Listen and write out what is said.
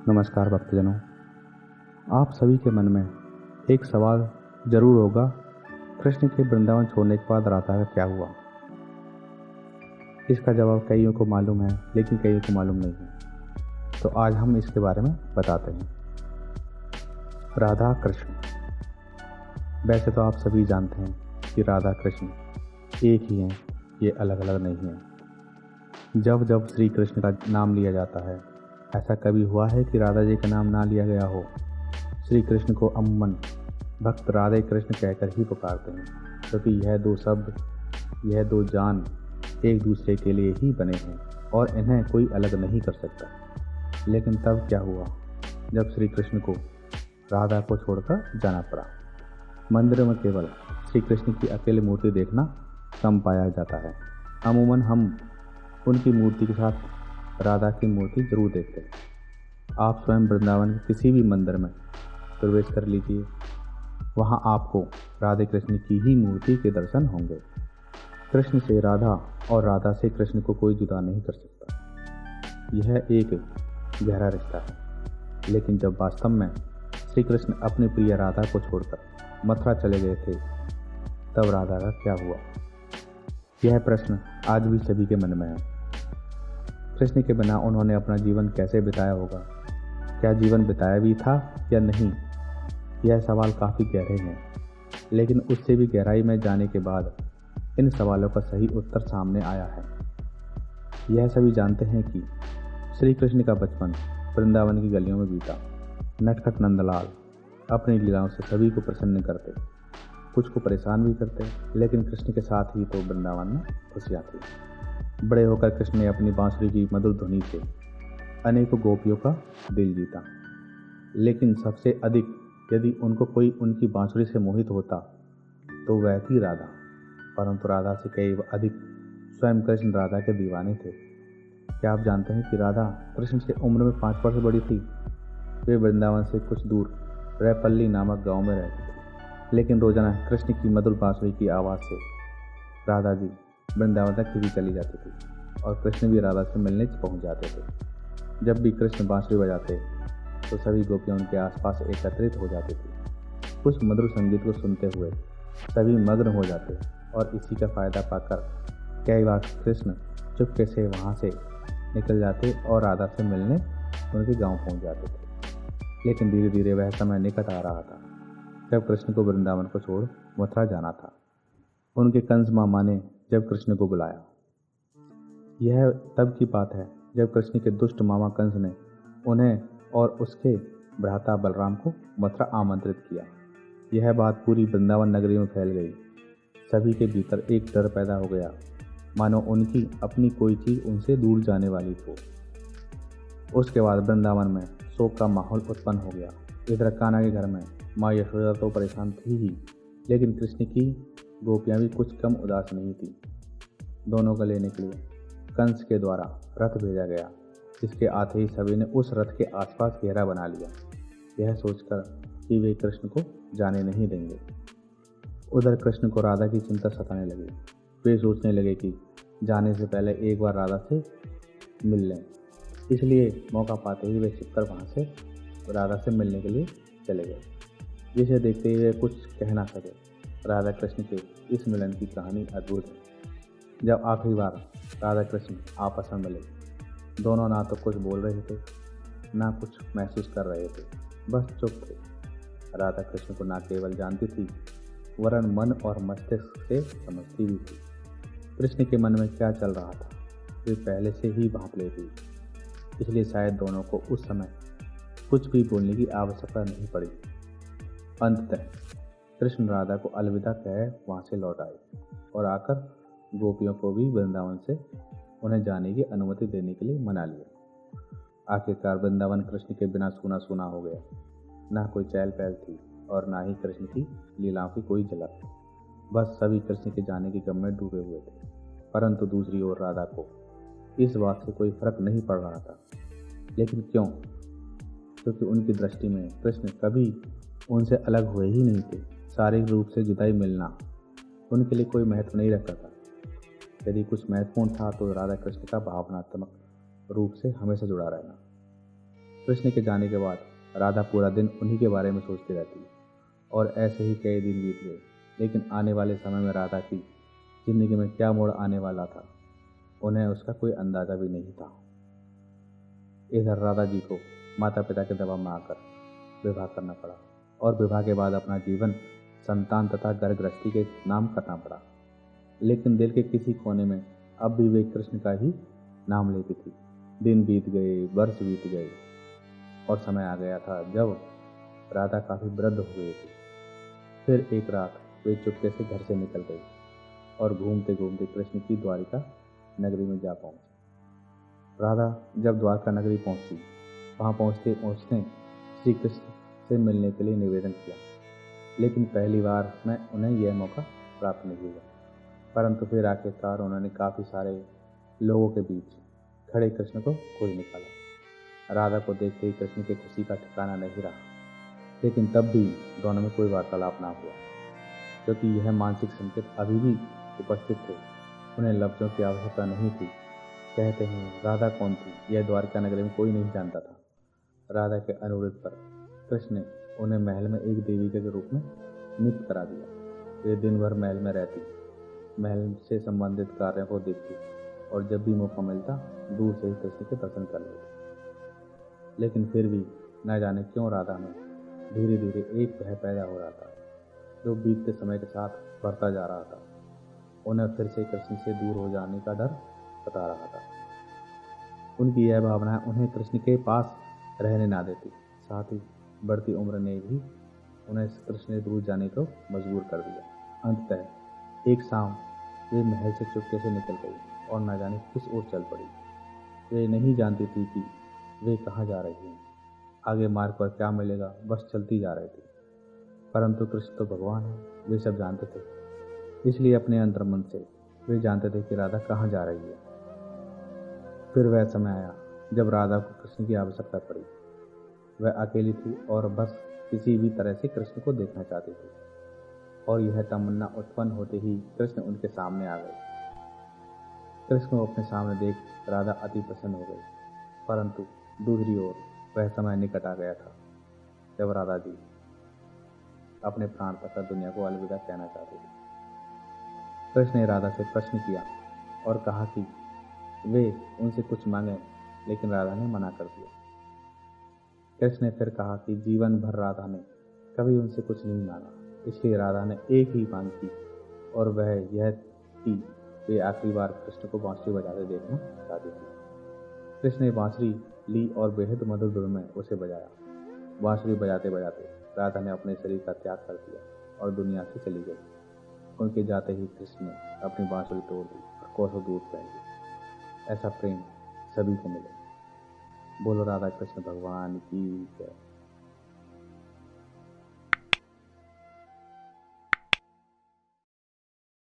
नमस्कार भक्तजनों। आप सभी के मन में एक सवाल जरूर होगा, कृष्ण के वृंदावन छोड़ने के बाद राधा का क्या हुआ। इसका जवाब कईयों को मालूम है, लेकिन कईयों को मालूम नहीं है। तो आज हम इसके बारे में बताते हैं। राधा कृष्ण, वैसे तो आप सभी जानते हैं कि राधा कृष्ण एक ही हैं, ये अलग अलग नहीं हैं। जब जब श्री कृष्ण का नाम लिया जाता है, ऐसा कभी हुआ है कि राधा जी का नाम ना लिया गया हो। श्री कृष्ण को अमूमन भक्त राधे कृष्ण कहकर ही पुकारते हैं, क्योंकि यह दो शब्द, यह दो जान एक दूसरे के लिए ही बने हैं और इन्हें कोई अलग नहीं कर सकता। लेकिन तब क्या हुआ जब श्री कृष्ण को राधा को छोड़कर जाना पड़ा। मंदिर में केवल श्री कृष्ण की अकेली मूर्ति देखना कम पाया जाता है। अमूमन हम उनकी मूर्ति के साथ राधा की मूर्ति जरूर देखते हैं। आप स्वयं वृंदावन के किसी भी मंदिर में प्रवेश कर लीजिए, वहाँ आपको राधे कृष्ण की ही मूर्ति के दर्शन होंगे। कृष्ण से राधा और राधा से कृष्ण को कोई जुदा नहीं कर सकता। यह एक गहरा रिश्ता है। लेकिन जब वास्तव में श्री कृष्ण अपनी प्रिय राधा को छोड़कर मथुरा चले गए थे, तब राधा का क्या हुआ? यह प्रश्न आज भी सभी के मन में है। कृष्ण के बिना उन्होंने अपना जीवन कैसे बिताया होगा? क्या जीवन बिताया भी था या नहीं? यह सवाल काफ़ी गहरे हैं, लेकिन उससे भी गहराई में जाने के बाद इन सवालों का सही उत्तर सामने आया है। यह सभी जानते हैं कि श्री कृष्ण का बचपन वृंदावन की गलियों में बीता। नटखट नंदलाल अपनी लीलाओं से सभी को प्रसन्न करते, कुछ को परेशान भी करते, लेकिन कृष्ण के साथ ही तो वृंदावन में खुशियाँ थी। बड़े होकर कृष्ण ने अपनी बांसुरी की मधुर ध्वनि से अनेकों गोपियों का दिल जीता। लेकिन सबसे अधिक यदि उनको कोई उनकी बांसुरी से मोहित होता तो वह थी राधा। परंतु राधा से कई अधिक स्वयं कृष्ण राधा के दीवाने थे। क्या आप जानते हैं कि राधा कृष्ण से उम्र में 5 वर्ष बड़ी थी? वे वृंदावन से कुछ दूर रैपल्ली नामक गांव में रहती थी, लेकिन रोजाना कृष्ण की मधुर बांसुरी की आवाज़ से राधा जी वृंदावन तक खिंची चली जाती थी और कृष्ण भी राधा से मिलने पहुंच जाते थे। जब भी कृष्ण बांसुरी बजाते तो सभी गोपियां उनके आसपास एकत्रित हो जाती थी। उस मधुर संगीत को सुनते हुए सभी मग्न हो जाते और इसी का फायदा पाकर कई बार कृष्ण चुपके से वहां से निकल जाते और राधा से मिलने उनके गांव पहुंच जाते थे। लेकिन धीरे धीरे वह समय निकट आ रहा था जब कृष्ण को वृंदावन को छोड़ मथुरा जाना था। उनके कंस मामा ने जब कृष्ण को बुलाया, यह तब की बात है जब कृष्ण के दुष्ट मामा कंस ने उन्हें और उसके भ्राता बलराम को मथुरा आमंत्रित किया। यह बात पूरी वृंदावन नगरी में फैल गई। सभी के भीतर एक डर पैदा हो गया, मानो उनकी अपनी कोई चीज उनसे दूर जाने वाली हो। उसके बाद वृंदावन में शोक का माहौल उत्पन्न हो गया। इधर कान्हा के घर में माँ यशोदा तो परेशान थी ही, लेकिन कृष्ण की गोपियां भी कुछ कम उदास नहीं थी। दोनों को लेने के लिए कंस के द्वारा रथ भेजा गया, जिसके आते ही सभी ने उस रथ के आसपास घेरा बना लिया, यह सोचकर कि वे कृष्ण को जाने नहीं देंगे। उधर कृष्ण को राधा की चिंता सताने लगी। वे सोचने लगे कि जाने से पहले एक बार राधा से मिल लें। इसलिए मौका पाते ही वे छिपकर वहाँ से राधा से मिलने के लिए चले गए, जिसे देखते ही वे कुछ कह ना सके। राधा कृष्ण के इस मिलन की कहानी अद्भुत है। जब आखिरी बार राधा कृष्ण आपस में मिले, दोनों ना तो कुछ बोल रहे थे, ना कुछ महसूस कर रहे थे, बस चुप थे। राधा कृष्ण को ना केवल जानती थी, वरन मन और मस्तिष्क से समझती भी थी। कृष्ण के मन में क्या चल रहा था वे पहले से ही भांप लेती, इसलिए शायद दोनों को उस समय कुछ भी बोलने की आवश्यकता नहीं पड़ी। अंततः कृष्ण राधा को अलविदा कह वहाँ से लौट आए और आकर गोपियों को भी वृंदावन से उन्हें जाने की अनुमति देने के लिए मना लिया। आखिरकार वृंदावन कृष्ण के बिना सूना सूना हो गया। ना कोई चहल पहल थी और ना ही कृष्ण की लीलाओं की कोई झलक। बस सभी कृष्ण के जाने के गम में डूबे हुए थे। परंतु दूसरी ओर राधा को इस बात से कोई फर्क नहीं पड़ रहा था। लेकिन क्यों? क्योंकि उनकी दृष्टि में कृष्ण कभी उनसे अलग हुए ही नहीं थे। शारीरिक रूप से जुदाई मिलना उनके लिए कोई महत्व नहीं रखता था। यदि कुछ महत्वपूर्ण था तो राधा कृष्ण का भावनात्मक रूप से हमेशा जुड़ा रहना। कृष्ण के जाने के बाद राधा पूरा दिन उन्हीं के बारे में सोचती रहती और ऐसे ही कई दिन बीत गए। लेकिन आने वाले समय में राधा की जिंदगी में क्या मोड़ आने वाला था, उन्हें उसका कोई अंदाजा भी नहीं था। इधर राधा जी को माता पिता के दबाव में आकर विवाह करना पड़ा और विवाह के बाद अपना जीवन संतान तथा घर गृहस्थी के नाम करना पड़ा। लेकिन दिल के किसी कोने में अब भी वे कृष्ण का ही नाम लेती थी। दिन बीत गए, वर्ष बीत गए और समय आ गया था जब राधा काफी वृद्ध हो गई थी। फिर एक रात वे चुपके से घर से निकल गई और घूमते घूमते कृष्ण की द्वारिका नगरी में जा पहुंची। राधा जब द्वारका नगरी पहुंची, वहां पहुंचते उसने श्री कृष्ण से मिलने के लिए निवेदन किया। लेकिन पहली बार में उन्हें यह मौका प्राप्त नहीं हुआ, परंतु फिर आखिरकार उन्होंने काफी सारे लोगों के बीच खड़े कृष्ण को खोज निकाला। राधा को देखते ही कृष्ण की खुशी का ठिकाना नहीं रहा, लेकिन तब भी दोनों में कोई वार्तालाप ना हुआ, क्योंकि यह मानसिक संकेत अभी भी उपस्थित थे। उन्हें लफ्जों की आवश्यकता नहीं थी। कहते हैं राधा कौन थी, यह द्वारका नगरी में कोई नहीं जानता था। राधा के अनुरोध पर कृष्ण ने उन्हें महल में एक देवी के रूप में नियुक्त करा दिया। वे दिन भर महल में रहती, महल से संबंधित कार्यों को देखती और जब भी मौका मिलता दूर से ही कृष्ण के दर्शन कर लेती। लेकिन फिर भी न जाने क्यों राधा में धीरे धीरे एक भय पैदा हो रहा था, जो बीतते समय के साथ बढ़ता जा रहा था। उन्हें फिर से कृष्ण से दूर हो जाने का डर सता रहा था। उनकी यह भावना उन्हें कृष्ण के पास रहने ना देती। साथ ही बढ़ती उम्र ने भी उन्हें कृष्ण से दूर जाने को मजबूर कर दिया। अंततः एक शाम वे महल से चुपके से निकल गई और न जाने किस ओर चल पड़ी। वे नहीं जानती थी कि वे कहाँ जा रही हैं, आगे मार्ग पर क्या मिलेगा, बस चलती जा रही थी। परंतु कृष्ण तो भगवान है, वे सब जानते थे। इसलिए अपने अंतर्मन से वे जानते थे कि राधा कहाँ जा रही है। फिर वह समय आया जब राधा को कृष्ण की आवश्यकता पड़ी। वह अकेली थी और बस किसी भी तरह से कृष्ण को देखना चाहती थी। और यह तमन्ना उत्पन्न होते ही कृष्ण उनके सामने आ गए। कृष्ण को अपने सामने देख राधा अति प्रसन्न हो गई। परंतु दूसरी ओर वह समय निकट आ गया था जब राधा जी अपने प्राण तथा दुनिया को अलविदा कहना चाहती थी। कृष्ण ने राधा से प्रश्न किया और कहा कि वे उनसे कुछ मांगे, लेकिन राधा ने मना कर दिया। कृष्ण ने फिर कहा कि जीवन भर राधा ने कभी उनसे कुछ नहीं मांगा, इसलिए राधा ने एक ही मांग की और वह यह कि वे आखिरी बार कृष्ण को बांसुरी बजाते देखना चाहती थी। कृष्ण ने बांसुरी ली और बेहद मधुर धुन में उसे बजाया। बांसुरी बजाते बजाते राधा ने अपने शरीर का त्याग कर दिया और दुनिया से चली गई। उनके जाते ही कृष्ण ने अपनी बांसुरी तोड़ दी और कोसों दूर फैल गई। ऐसा प्रेम सभी को मिले। बोलो राधा कृष्ण भगवान की जय।